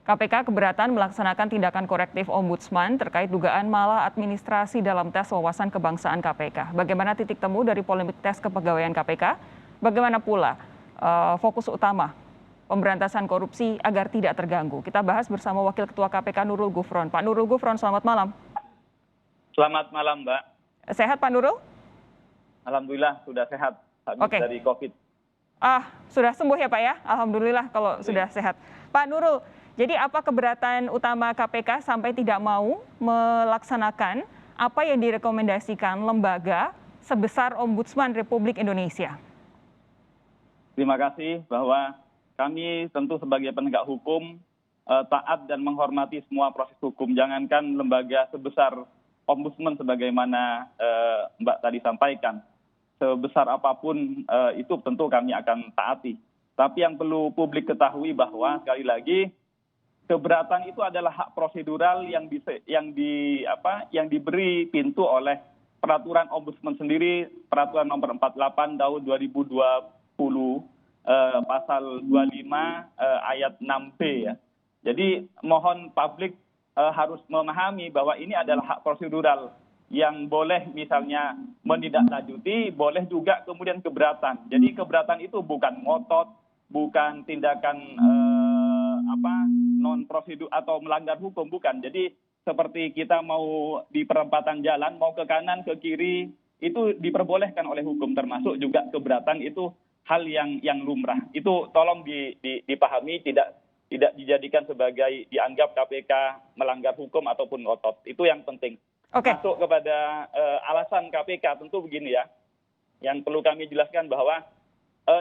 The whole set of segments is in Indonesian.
KPK keberatan melaksanakan tindakan korektif Ombudsman terkait dugaan maladministrasi dalam tes wawasan kebangsaan KPK. Bagaimana titik temu dari polemik tes kepegawaian KPK? Bagaimana pula fokus utama pemberantasan korupsi agar tidak terganggu? Kita bahas bersama Wakil Ketua KPK Nurul Gufron. Pak Nurul Gufron, selamat malam. Selamat malam, Mbak. Sehat Pak Nurul? Alhamdulillah sudah sehat habis dari COVID. Sudah sembuh ya Pak ya? Alhamdulillah kalau sudah sehat. Pak Nurul, jadi apa keberatan utama KPK sampai tidak mau melaksanakan apa yang direkomendasikan lembaga sebesar Ombudsman Republik Indonesia? Terima kasih bahwa kami tentu sebagai penegak hukum taat dan menghormati semua proses hukum. Jangankan lembaga sebesar Ombudsman sebagaimana Mbak tadi sampaikan. Sebesar apapun itu tentu kami akan taati. Tapi yang perlu publik ketahui bahwa sekali lagi keberatan itu adalah hak prosedural yang diberi pintu oleh peraturan Ombudsman sendiri, peraturan nomor 48 tahun 2020 pasal 25 ayat 6B ya. Jadi mohon publik harus memahami bahwa ini adalah hak prosedural yang boleh misalnya menindaklanjuti, boleh juga kemudian keberatan. Jadi keberatan itu bukan ngotot, bukan tindakan non prosedur atau melanggar hukum, bukan. Jadi seperti kita mau di perempatan jalan, mau ke kanan, ke kiri, itu diperbolehkan oleh hukum, termasuk juga keberatan itu hal yang lumrah. Itu tolong dipahami, tidak dijadikan sebagai dianggap KPK melanggar hukum ataupun ngotot. Itu yang penting. Masuk kepada alasan KPK, tentu begini ya. Yang perlu kami jelaskan bahwa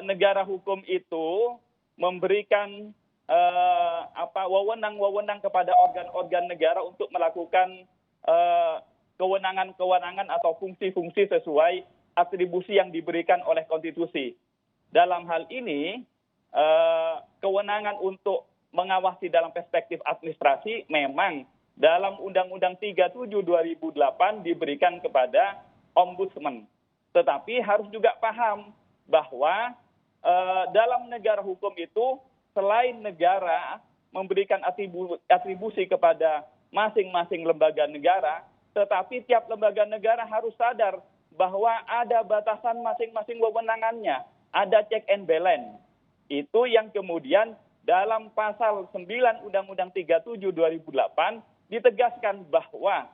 negara hukum itu memberikan wewenang kepada organ-organ negara untuk melakukan kewenangan-kewenangan atau fungsi-fungsi sesuai atribusi yang diberikan oleh konstitusi. Dalam hal ini, kewenangan untuk mengawasi dalam perspektif administrasi memang dalam Undang-Undang 37 2008 diberikan kepada Ombudsman. Tetapi harus juga paham bahwa dalam negara hukum itu selain negara memberikan atribusi kepada masing-masing lembaga negara, tetapi tiap lembaga negara harus sadar bahwa ada batasan masing-masing wewenangannya, ada check and balance. Itu yang kemudian dalam pasal 9 Undang-Undang 37 2008 ditegaskan bahwa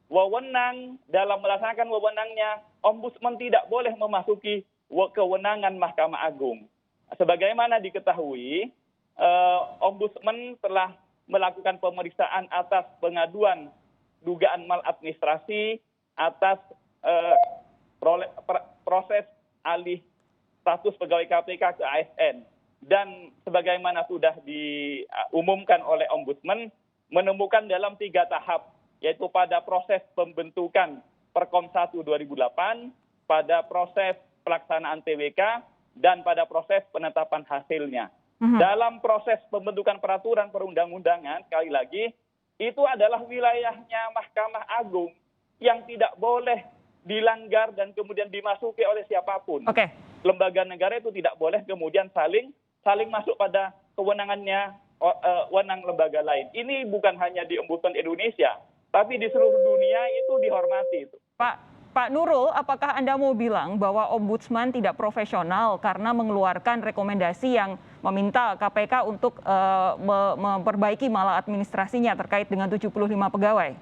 wewenang dalam melaksanakan wewenangnya, Ombudsman tidak boleh memasuki kewenangan Mahkamah Agung. Sebagaimana diketahui, Ombudsman telah melakukan pemeriksaan atas pengaduan dugaan maladministrasi atas proses alih status pegawai KPK ke ASN. Dan sebagaimana sudah diumumkan oleh Ombudsman, menemukan dalam 3 tahap, yaitu pada proses pembentukan Perkom 1 2008, pada proses pelaksanaan TWK, dan pada proses penetapan hasilnya. Dalam proses pembentukan peraturan perundang-undangan, sekali lagi, itu adalah wilayahnya Mahkamah Agung yang tidak boleh dilanggar dan kemudian dimasuki oleh siapapun. Lembaga negara itu tidak boleh kemudian saling masuk pada kewenangannya wewenang lembaga lain. Ini bukan hanya di Ombudsman Indonesia, tapi di seluruh dunia itu dihormati itu. Pak Nurul, apakah Anda mau bilang bahwa Ombudsman tidak profesional karena mengeluarkan rekomendasi yang meminta KPK untuk memperbaiki maladministrasinya terkait dengan 75 pegawai?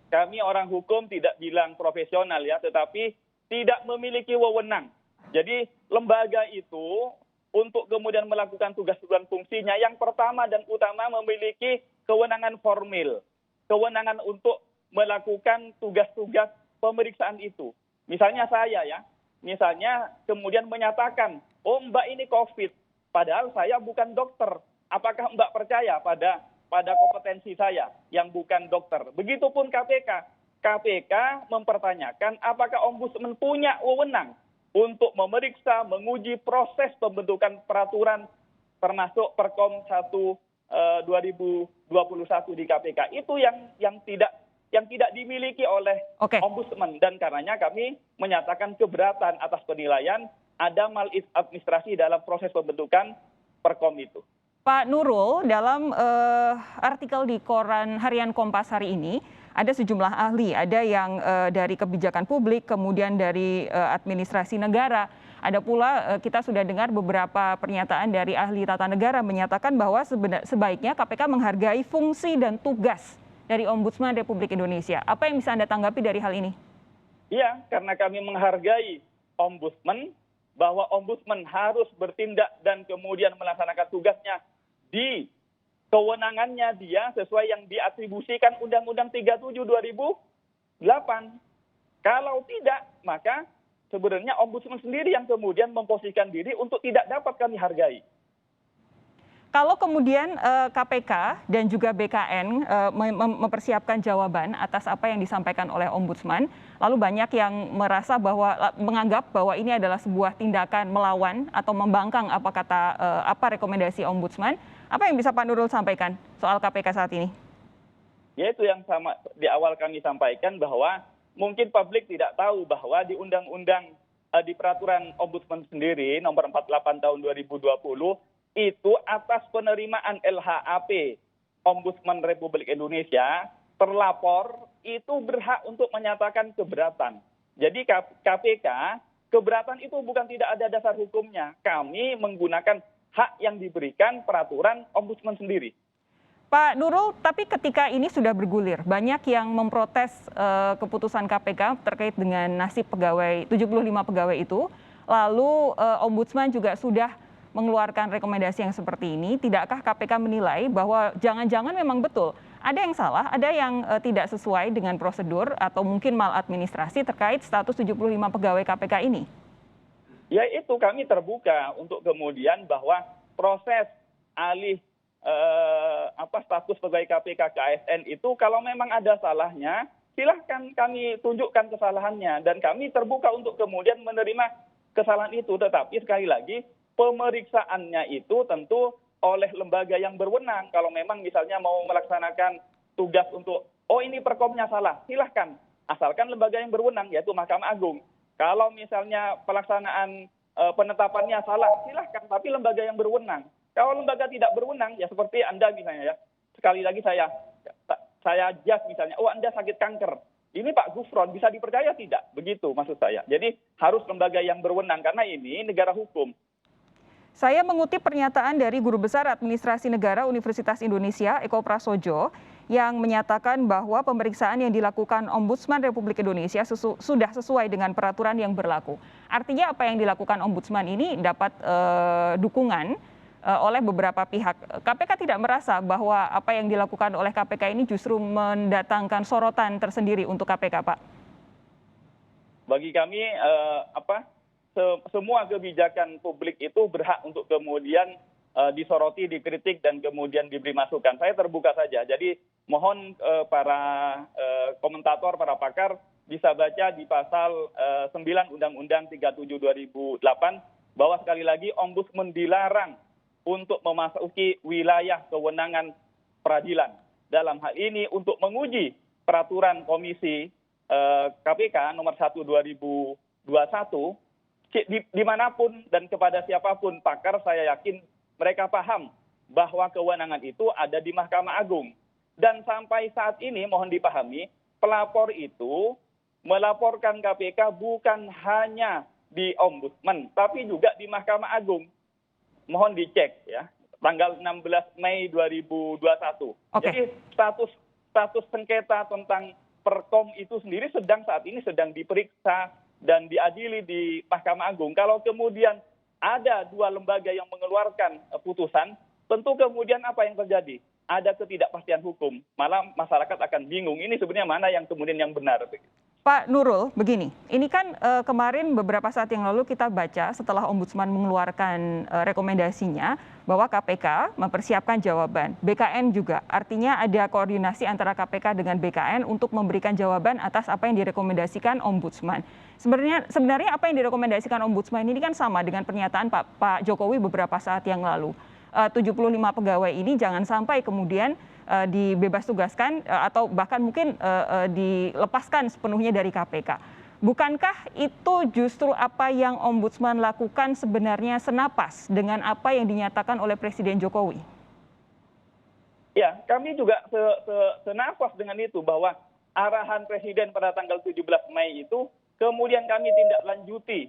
Kami orang hukum tidak bilang profesional ya, tetapi tidak memiliki wewenang. Jadi lembaga itu untuk kemudian melakukan tugas dan fungsinya, yang pertama dan utama memiliki kewenangan formil. Kewenangan untuk melakukan tugas-tugas pemeriksaan itu. Misalnya saya ya, misalnya kemudian menyatakan, oh Mbak ini COVID, padahal saya bukan dokter. Apakah Mbak percaya pada kompetensi saya yang bukan dokter? Begitupun KPK. KPK mempertanyakan apakah Ombudsman punya wewenang untuk memeriksa, menguji proses pembentukan peraturan termasuk Perkom 1 2021 di KPK. Itu yang tidak dimiliki oleh Ombudsman, dan karenanya kami menyatakan keberatan atas penilaian ada maladministrasi dalam proses pembentukan Perkom itu. Pak Nurul, dalam artikel di koran harian Kompas hari ini, ada sejumlah ahli, ada yang dari kebijakan publik, kemudian dari administrasi negara. Ada pula kita sudah dengar beberapa pernyataan dari ahli tata negara menyatakan bahwa sebaiknya KPK menghargai fungsi dan tugas dari Ombudsman Republik Indonesia. Apa yang bisa Anda tanggapi dari hal ini? Iya, karena kami menghargai Ombudsman, bahwa Ombudsman harus bertindak dan kemudian melaksanakan tugasnya di kewenangannya dia sesuai yang diatribusikan Undang-Undang 37 2008. Kalau tidak, maka sebenarnya Ombudsman sendiri yang kemudian memposisikan diri untuk tidak dapat kami hargai. Kalau kemudian KPK dan juga BKN mempersiapkan jawaban atas apa yang disampaikan oleh Ombudsman, lalu banyak yang menganggap bahwa ini adalah sebuah tindakan melawan atau membangkang apa rekomendasi Ombudsman. Apa yang bisa Pak Nurul sampaikan soal KPK saat ini? Ya, itu yang sama di awal kami sampaikan, bahwa mungkin publik tidak tahu bahwa di undang-undang di peraturan Ombudsman sendiri nomor 48 tahun 2020 itu atas penerimaan LHAP Ombudsman Republik Indonesia, terlapor itu berhak untuk menyatakan keberatan. Jadi KPK, keberatan itu bukan tidak ada dasar hukumnya. Kami menggunakan hak yang diberikan peraturan Ombudsman sendiri. Pak Nurul, tapi ketika ini sudah bergulir, banyak yang memprotes keputusan KPK terkait dengan nasib 75 pegawai itu. Lalu Ombudsman juga sudah mengeluarkan rekomendasi yang seperti ini. Tidakkah KPK menilai bahwa jangan-jangan memang betul ada yang salah, ada yang tidak sesuai dengan prosedur atau mungkin maladministrasi terkait status 75 pegawai KPK ini? Ya, itu kami terbuka untuk kemudian bahwa proses alih status pegawai KPK ke ASN itu kalau memang ada salahnya, silahkan kami tunjukkan kesalahannya, dan kami terbuka untuk kemudian menerima kesalahan itu. Tetapi sekali lagi, pemeriksaannya itu tentu oleh lembaga yang berwenang. Kalau memang misalnya mau melaksanakan tugas untuk, ini perkomnya salah, silahkan. Asalkan lembaga yang berwenang, yaitu Mahkamah Agung. Kalau misalnya pelaksanaan penetapannya salah, silahkan, tapi lembaga yang berwenang. Kalau lembaga tidak berwenang, ya seperti Anda misalnya ya, sekali lagi saya judge misalnya, Anda sakit kanker. Ini Pak Gufron bisa dipercaya tidak? Begitu maksud saya. Jadi harus lembaga yang berwenang, karena ini negara hukum. Saya mengutip pernyataan dari Guru Besar Administrasi Negara Universitas Indonesia, Eko Prasojo, yang menyatakan bahwa pemeriksaan yang dilakukan Ombudsman Republik Indonesia sudah sesuai dengan peraturan yang berlaku. Artinya apa yang dilakukan Ombudsman ini dapat dukungan oleh beberapa pihak. KPK tidak merasa bahwa apa yang dilakukan oleh KPK ini justru mendatangkan sorotan tersendiri untuk KPK, Pak? Bagi kami, semua kebijakan publik itu berhak untuk kemudian disoroti, dikritik, dan kemudian diberi masukan. Saya terbuka saja. Jadi mohon para komentator, para pakar bisa baca di pasal 9 Undang-Undang 37 2008 bahwa sekali lagi Ombudsman dilarang untuk memasuki wilayah kewenangan peradilan. Dalam hal ini untuk menguji peraturan Komisi KPK nomor 1 2021, dimanapun dan kepada siapapun pakar, saya yakin mereka paham bahwa kewenangan itu ada di Mahkamah Agung. Dan sampai saat ini mohon dipahami, pelapor itu melaporkan KPK bukan hanya di Ombudsman, tapi juga di Mahkamah Agung. Mohon dicek ya, tanggal 16 Mei 2021. Okay. Jadi status sengketa tentang Perkom itu sendiri saat ini sedang diperiksa dan diadili di Mahkamah Agung. Kalau kemudian ada dua lembaga yang mengeluarkan putusan, tentu kemudian apa yang terjadi? Ada ketidakpastian hukum. Malah masyarakat akan bingung, ini sebenarnya mana yang kemudian yang benar. Pak Nurul, begini, ini kan kemarin beberapa saat yang lalu kita baca setelah Ombudsman mengeluarkan rekomendasinya bahwa KPK mempersiapkan jawaban, BKN juga. Artinya ada koordinasi antara KPK dengan BKN untuk memberikan jawaban atas apa yang direkomendasikan Ombudsman. Sebenarnya apa yang direkomendasikan Ombudsman ini kan sama dengan pernyataan Pak Jokowi beberapa saat yang lalu. 75 pegawai ini jangan sampai kemudian dibebas tugaskan atau bahkan mungkin dilepaskan sepenuhnya dari KPK. Bukankah itu justru apa yang Ombudsman lakukan sebenarnya senapas dengan apa yang dinyatakan oleh Presiden Jokowi? Ya, kami juga senafas dengan itu bahwa arahan Presiden pada tanggal 17 Mei itu kemudian kami tindak lanjuti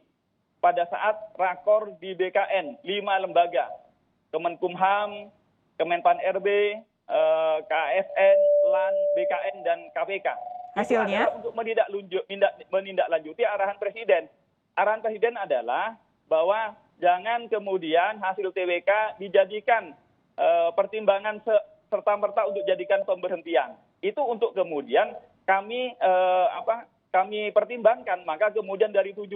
pada saat rakor di BKN, 5 lembaga, Kemenkumham, Kemenpan RB, KSN, LAN, BKN, dan KPK. Itu Hasilnya? adalah untuk menindaklanjuti arahan Presiden. Arahan Presiden adalah bahwa jangan kemudian hasil TWK dijadikan pertimbangan serta-merta untuk jadikan pemberhentian. Itu untuk kemudian kami pertimbangkan. Maka kemudian dari 75,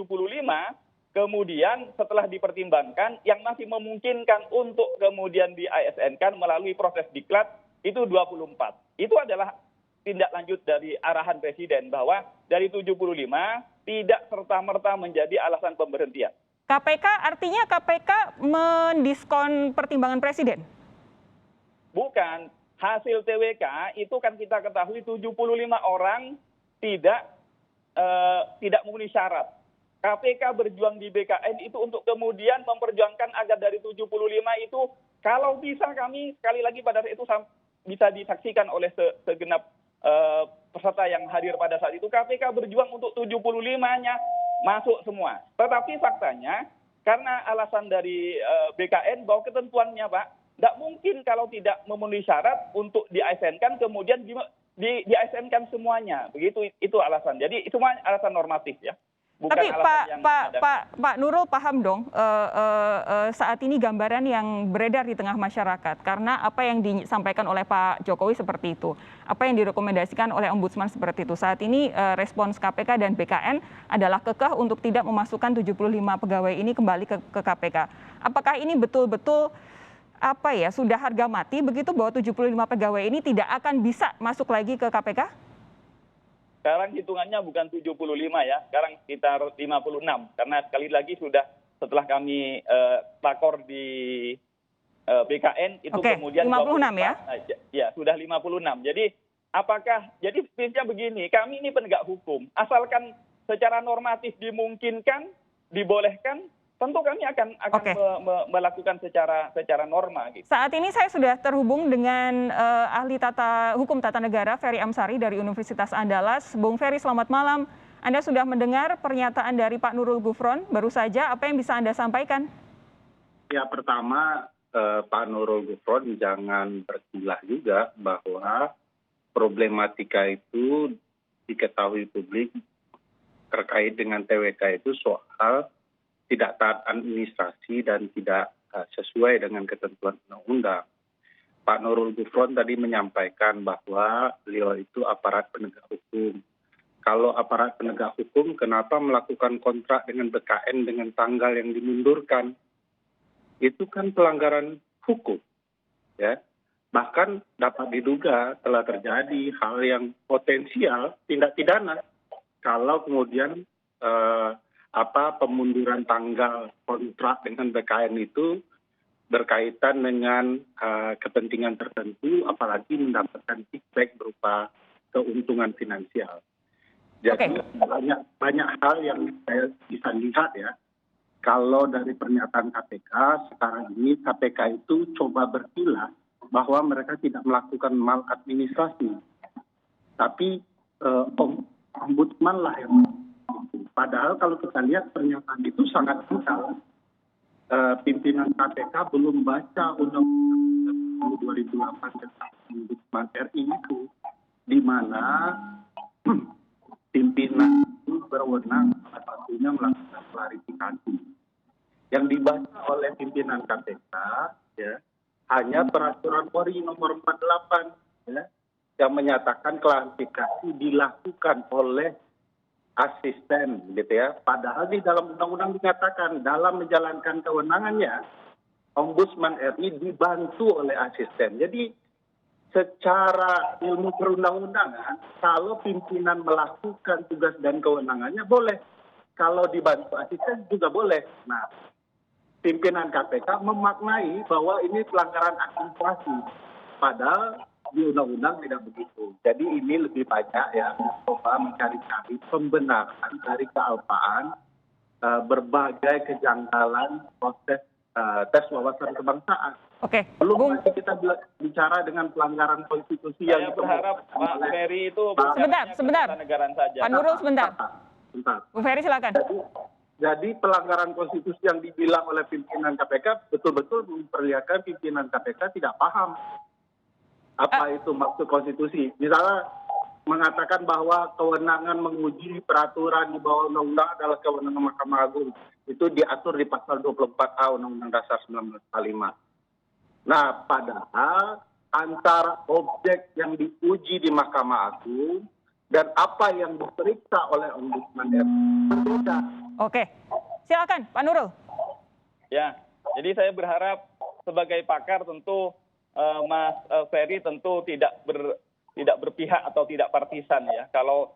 kemudian setelah dipertimbangkan yang masih memungkinkan untuk kemudian di ASN-kan melalui proses diklat itu 24. Itu adalah tindak lanjut dari arahan Presiden bahwa dari 75 tidak serta-merta menjadi alasan pemberhentian. KPK artinya KPK mendiskon pertimbangan Presiden? Bukan. Hasil TWK itu kan kita ketahui 75 orang tidak memenuhi syarat. KPK berjuang di BKN itu untuk kemudian memperjuangkan agar dari 75 itu kalau bisa kami sekali lagi pada saat itu bisa disaksikan oleh segenap peserta yang hadir pada saat itu, KPK berjuang untuk 75-nya masuk semua. Tetapi faktanya karena alasan dari BKN bahwa ketentuannya Pak, tidak mungkin kalau tidak memenuhi syarat untuk di-ASN-kan kemudian di-ASN-kan semuanya. Begitu itu alasan. Jadi itu semua alasan normatif ya. Bukan Tapi alasan Pak Nurul paham dong saat ini gambaran yang beredar di tengah masyarakat karena apa yang disampaikan oleh Pak Jokowi seperti itu, apa yang direkomendasikan oleh Ombudsman seperti itu. Saat ini respons KPK dan BKN adalah kekeh untuk tidak memasukkan 75 pegawai ini kembali ke KPK. Apakah ini betul-betul sudah harga mati begitu bahwa 75 pegawai ini tidak akan bisa masuk lagi ke KPK? Sekarang hitungannya bukan 75 ya, sekarang sekitar 56. Karena sekali lagi sudah setelah kami rakor di BKN itu kemudian 56 ya? Ya, sudah 56. Jadi jadi prinsipnya begini, kami ini penegak hukum. Asalkan secara normatif dimungkinkan, dibolehkan, tentu kami akan melakukan secara norma. Gitu. Saat ini saya sudah terhubung dengan ahli hukum tata negara Ferry Amsari dari Universitas Andalas. Bung Ferry, selamat malam. Anda sudah mendengar pernyataan dari Pak Nurul Gufron baru saja. Apa yang bisa Anda sampaikan? Ya, pertama Pak Nurul Gufron jangan berkilah juga bahwa problematika itu diketahui publik terkait dengan TWK itu soal tidak taat administrasi dan tidak sesuai dengan ketentuan undang-undang. Pak Nurul Gufron tadi menyampaikan bahwa beliau itu aparat penegak hukum. Kalau aparat penegak hukum, kenapa melakukan kontrak dengan BKN dengan tanggal yang dimundurkan? Itu kan pelanggaran hukum. Ya. Bahkan dapat diduga telah terjadi hal yang potensial tindak pidana. Kalau kemudian pemunduran tanggal kontrak dengan BKN itu berkaitan dengan kepentingan tertentu, apalagi mendapatkan kickback berupa keuntungan finansial. Jadi banyak hal yang saya bisa lihat ya. Kalau dari pernyataan KPK, sekarang ini KPK itu coba berkilah bahwa mereka tidak melakukan maladministrasi. Tapi Ombudsman lah yang padahal kalau kita lihat pernyataan itu sangat brutal. Pimpinan KPK belum baca Undang-Undang 2008 tentang Ombudsman RI itu, di mana pimpinan itu berwenang salah satunya melakukan klarifikasi. Yang dibaca oleh pimpinan KPK ya, hanya peraturan Polri nomor 48 ya, yang menyatakan klarifikasi dilakukan oleh asisten gitu ya. Padahal di dalam undang-undang dikatakan dalam menjalankan kewenangannya Ombudsman RI dibantu oleh asisten. Jadi secara ilmu perundang-undangan kalau pimpinan melakukan tugas dan kewenangannya boleh. Kalau dibantu asisten juga boleh. Nah, pimpinan KPK memaknai bahwa ini pelanggaran administrasi. Padahal di undang-undang tidak begitu. Jadi ini lebih banyak ya mencoba mencari-cari pembenaran dari kealpaan berbagai kejanggalan proses tes wawasan kebangsaan. Oke, Belum Bung. lagi kita bicara dengan pelanggaran konstitusi yang Saya berharap Pak Ferry itu Sebentar. ketatanegaraan saja. Pak Nurul sebentar. Bentar. Bung Ferry silakan. Jadi pelanggaran konstitusi yang dibilang oleh pimpinan KPK betul-betul memperlihatkan pimpinan KPK tidak paham apa itu maksud konstitusi. Misalnya mengatakan bahwa kewenangan menguji peraturan di bawah undang-undang adalah kewenangan Mahkamah Agung. Itu diatur di pasal 24A Undang-Undang Dasar 1945. Nah, padahal antara objek yang diuji di Mahkamah Agung dan apa yang diperiksa oleh Ombudsman RI berbeda. Oke, silakan Pak Nurul. Ya, jadi saya berharap sebagai pakar tentu Mas Ferry tentu tidak berpihak atau tidak partisan ya. Kalau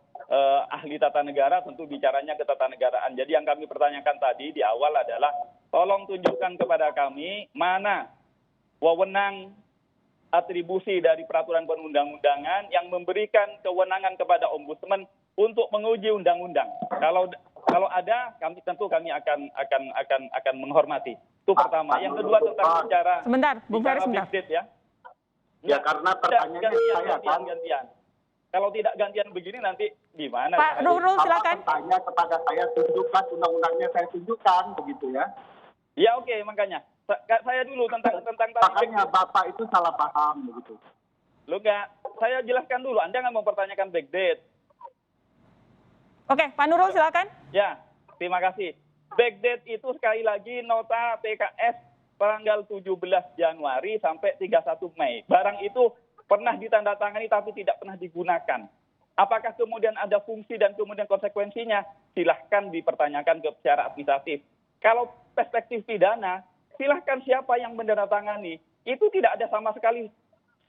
ahli tata negara tentu bicaranya ke tata negaraan. Jadi yang kami pertanyakan tadi di awal adalah tolong tunjukkan kepada kami mana wewenang atribusi dari peraturan perundang-undangan yang memberikan kewenangan kepada ombudsman untuk menguji undang-undang. Kalau ada, kami akan menghormati. Itu pertama. Yang kedua tentang bicara. Sebentar, Bung Ferry sebentar. Big data, ya. Ya karena pertanyaannya saya kan. Gantian. Kalau tidak gantian begini nanti gimana? Pak Nurul silakan. Tanya kepada saya, tunjukkan undang-undangnya, saya tunjukkan begitu ya. Ya oke, makanya saya dulu tentang Makanya Bapak itu salah paham begitu. Lo enggak, saya jelaskan dulu. Anda nggak mempertanyakan backdate. Oke, Pak Nurul silakan. Ya, terima kasih. Backdate itu sekali lagi nota PKS tanggal 17 Januari sampai 31 Mei. Barang itu pernah ditandatangani tapi tidak pernah digunakan. Apakah kemudian ada fungsi dan kemudian konsekuensinya? Silahkan dipertanyakan ke secara administratif. Kalau perspektif pidana, silahkan siapa yang menandatangani. Itu tidak ada sama sekali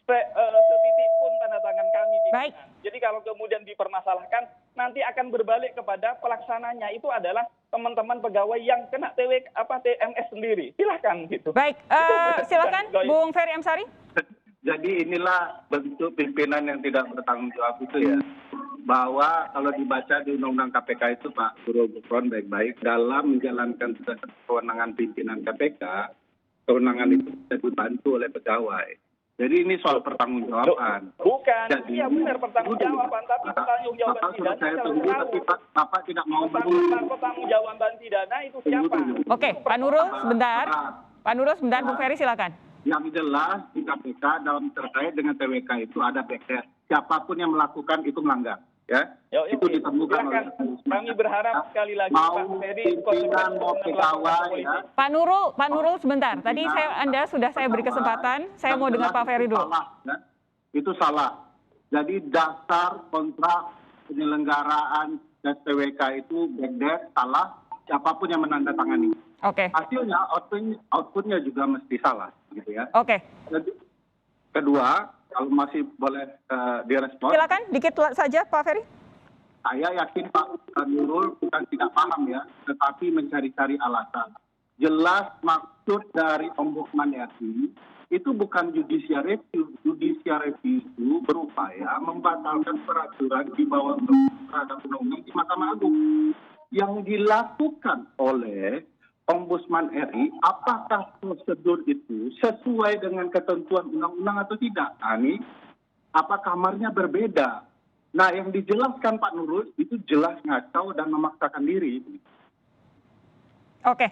setitik pun tanda tangan kami. Baik. Jadi kalau kemudian dipermasalahkan, nanti akan berbalik kepada pelaksananya. Itu adalah teman-teman pegawai yang kena TMS sendiri. Silahkan gitu. Baik, silakan Bung Ferry Amsari. Jadi inilah bentuk pimpinan yang tidak bertanggung jawab itu ya. Bahwa kalau dibaca di Undang-Undang KPK itu Pak Nurul Gufron baik-baik dalam menjalankan kewenangan pimpinan KPK, kewenangan itu bisa dibantu oleh pegawai. Jadi ini soal pertanggungjawaban. Bukan, Jadi, iya benar pertanggungjawaban, tapi pertanggungjawaban pidana saya harus tunggu, tahu. tapi Bapak tidak mau menunggu. Pertanggungjawaban pidana itu siapa? Oke, Pak Nurul sebentar. Pak Nurul sebentar, Bung Ferry silakan. Yang jelas di KPK dalam terkait dengan TWK itu ada backdash. Siapapun yang melakukan itu melanggar. Ya, itu ditemukan oleh kami berharap sekali lagi mau Pak Ferry pimpinan mau pegawai ya. Pak Nurul sebentar. Tadi Anda sudah saya beri kesempatan. Saya mau dengar Pak Ferry dulu. Salah, ya. Itu salah. Jadi dasar kontrak penyelenggaraan TWK itu backdash salah. Siapapun yang menandatangani. Oke. Hasilnya outputnya juga mesti salah, gitu ya. Oke. Jadi, kedua, kalau masih boleh direspon. Silakan dikit saja Pak Ferry. Saya yakin Pak Nurul bukan tidak paham ya, tetapi mencari-cari alasan. Jelas maksud dari Ombudsman RI itu bukan judicial review. Judicial review itu berupaya membatalkan peraturan di bawah terhadap undang-undang di Mahkamah Agung. Yang dilakukan oleh Ombudsman RI, apakah prosedur itu sesuai dengan ketentuan undang-undang atau tidak? Nah, ini apa kamarnya berbeda? Nah, yang dijelaskan Pak Nurul itu jelas ngacau dan memaksakan diri. Oke.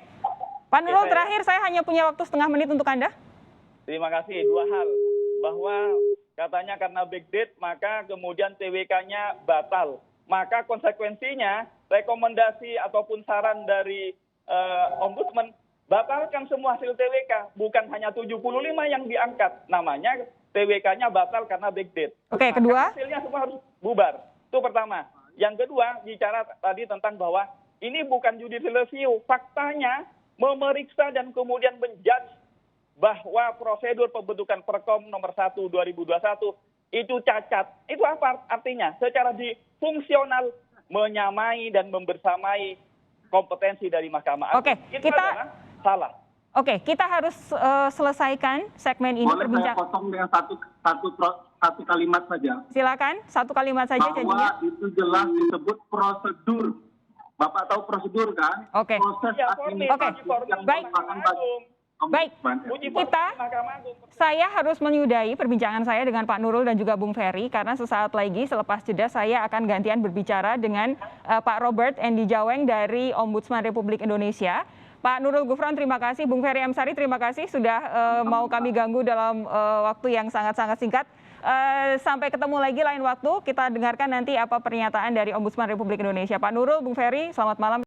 Pak Nurul terakhir saya hanya punya waktu setengah menit untuk Anda. Terima kasih. Dua hal. Bahwa katanya karena backdate maka kemudian TWK-nya batal. Maka konsekuensinya rekomendasi ataupun saran dari Ombudsman batalkan semua hasil TWK, bukan hanya 75 yang diangkat, namanya TWK-nya batal karena backdate. Oke, kedua. Hasilnya semua harus bubar. Itu pertama. Yang kedua, bicara tadi tentang bahwa ini bukan judicial review, faktanya memeriksa dan kemudian menjudge bahwa prosedur pembentukan Perkom nomor 1 2021 itu cacat. Itu apa artinya? Secara fungsional menyamai dan membersamai kompetensi dari Mahkamah Agung. Oke, itu adalah salah. Oke, kita harus selesaikan segmen ini. Boleh saya potong dengan satu kalimat saja. Silakan, satu kalimat saja janjinya. Bahwa itu jelas disebut prosedur. Bapak tahu prosedur kan? Oke. Proses Ya, administrasi Oke. yang Baik. merupakan bagian. Baik, Ombudsman Uji RI. Kita- formil Mahkamah Agung. saya harus menyudahi perbincangan saya dengan Pak Nurul dan juga Bung Ferry karena sesaat lagi selepas jeda saya akan gantian berbicara dengan Pak Robert Endi Jaweng dari Ombudsman Republik Indonesia. Pak Nurul Gufron, terima kasih. Bung Ferry Amsari, terima kasih sudah mau kami ganggu dalam waktu yang sangat-sangat singkat. Sampai ketemu lagi lain waktu, kita dengarkan nanti apa pernyataan dari Ombudsman Republik Indonesia. Pak Nurul, Bung Ferry, selamat malam.